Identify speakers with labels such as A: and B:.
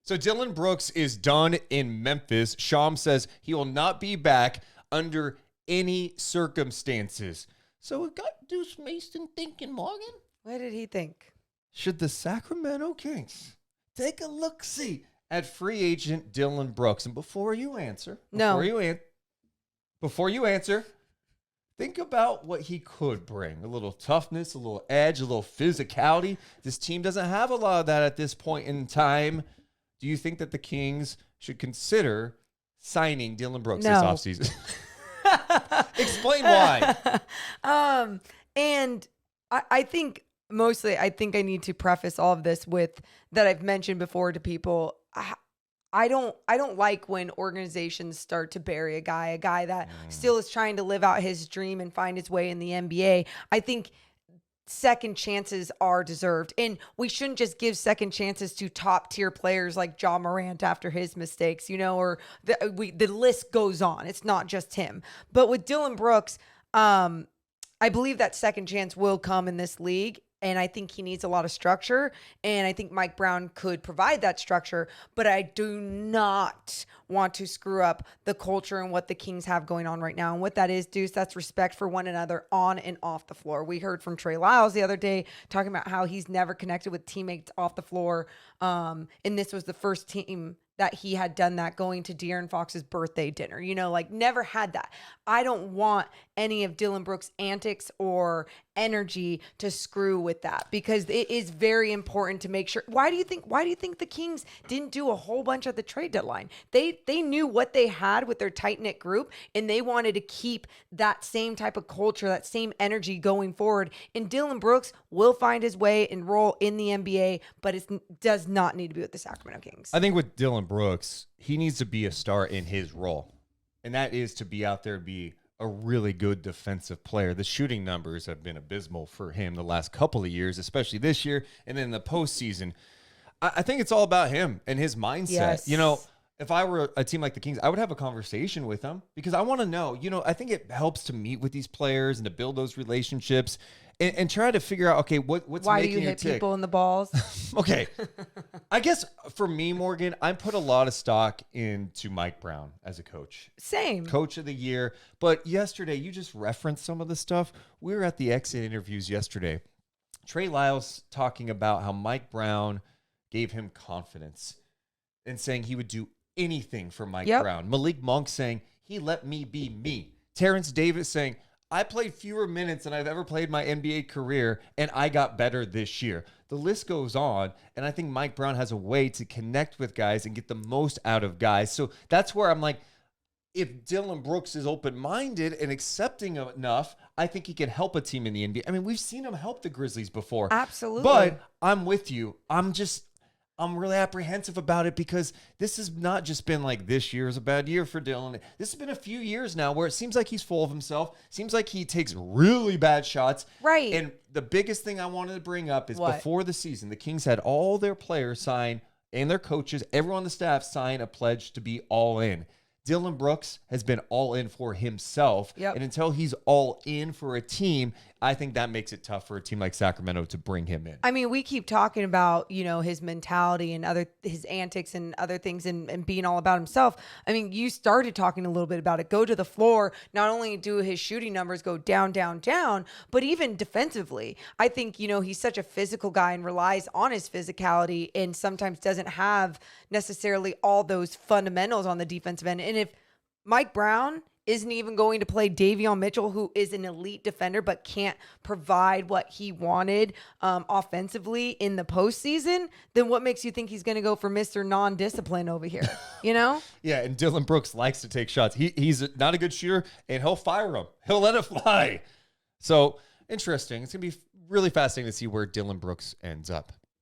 A: So Dillon Brooks is done in Memphis. Sham says he will not be back under any circumstances. So it got Deuce Mason thinking, Morgan.
B: What did he think?
A: Should the Sacramento Kings take a look-see at free agent Dillon Brooks? And before you answer, think about what he could bring. A little toughness, a little edge, a little physicality. This team doesn't have a lot of that at this point in time. Do you think that the Kings should consider signing Dillon Brooks this offseason? Explain why.
B: And I think mostly, I think I need to preface all of this with that I've mentioned before to people. I don't like when organizations start to bury a guy that still is trying to live out his dream and find his way in the NBA. I think second chances are deserved, and we shouldn't just give second chances to top tier players like Ja Morant after his mistakes, or the list goes on. It's not just him. But with Dillon Brooks, I believe that second chance will come in this league. And I think he needs a lot of structure. And I think Mike Brown could provide that structure. But I do not want to screw up the culture and what the Kings have going on right now. And what that is, Deuce, that's respect for one another on and off the floor. We heard from Trey Lyles the other day talking about how he's never connected with teammates off the floor. And this was the first team that he had done that, going to De'Aaron Fox's birthday dinner, never had that. I don't want any of Dillon Brooks' antics or energy to screw with that, because it is very important to make sure. Why do you think the Kings didn't do a whole bunch at the trade deadline? They knew what they had with their tight-knit group, and they wanted to keep that same type of culture, that same energy going forward. And Dillon Brooks will find his way and role in the NBA, but it does not need to be with the Sacramento Kings.
A: I think with Dillon Brooks, he needs to be a star in his role, and that is to be out there and be a really good defensive player. The shooting numbers have been abysmal for him the last couple of years, especially this year, and then the postseason. I think it's all about him and his mindset.
B: Yes.
A: If I were a team like the Kings, I would have a conversation with him, because I want to know, I think it helps to meet with these players and to build those relationships and try to figure out, okay, what's
B: why
A: making
B: do you
A: you
B: hit
A: tick?
B: people in the balls?
A: Okay. I guess for me, Morgan, I put a lot of stock into Mike Brown as a coach.
B: Same.
A: Coach of the year. But yesterday, you just referenced some of the stuff. We were at the exit interviews yesterday. Trey Lyles talking about how Mike Brown gave him confidence and saying he would do anything for Mike Brown. Malik Monk saying, he let me be me. Terrence Davis saying, I played fewer minutes than I've ever played my NBA career, and I got better this year. The list goes on, and I think Mike Brown has a way to connect with guys and get the most out of guys. So that's where I'm like, if Dillon Brooks is open-minded and accepting enough, I think he can help a team in the NBA. I mean, we've seen him help the Grizzlies before.
B: Absolutely.
A: But I'm with you. I'm really apprehensive about it, because this has not just been like this year is a bad year for Dillon. This has been a few years now where it seems like he's full of himself. Seems like he takes really bad shots.
B: Right.
A: And the biggest thing I wanted to bring up is before the season, the Kings had all their players sign, and their coaches, everyone on the staff sign a pledge to be all in. Dillon Brooks has been all in for himself. And until he's all in for a team, I think that makes it tough for a team like Sacramento to bring him in.
B: I mean, we keep talking about, his mentality and his antics and other things and being all about himself. I mean, you started talking a little bit about it. Go to the floor. Not only do his shooting numbers go down, down, down, but even defensively. I think, he's such a physical guy and relies on his physicality, and sometimes doesn't have necessarily all those fundamentals on the defensive end. And if Mike Brown isn't even going to play Davion Mitchell, who is an elite defender but can't provide what he wanted offensively in the postseason, then what makes you think he's going to go for Mr. Non-Discipline over here?
A: Yeah, and Dillon Brooks likes to take shots. He's not a good shooter, and he'll fire them. He'll let it fly. So, interesting. It's going to be really fascinating to see where Dillon Brooks ends up.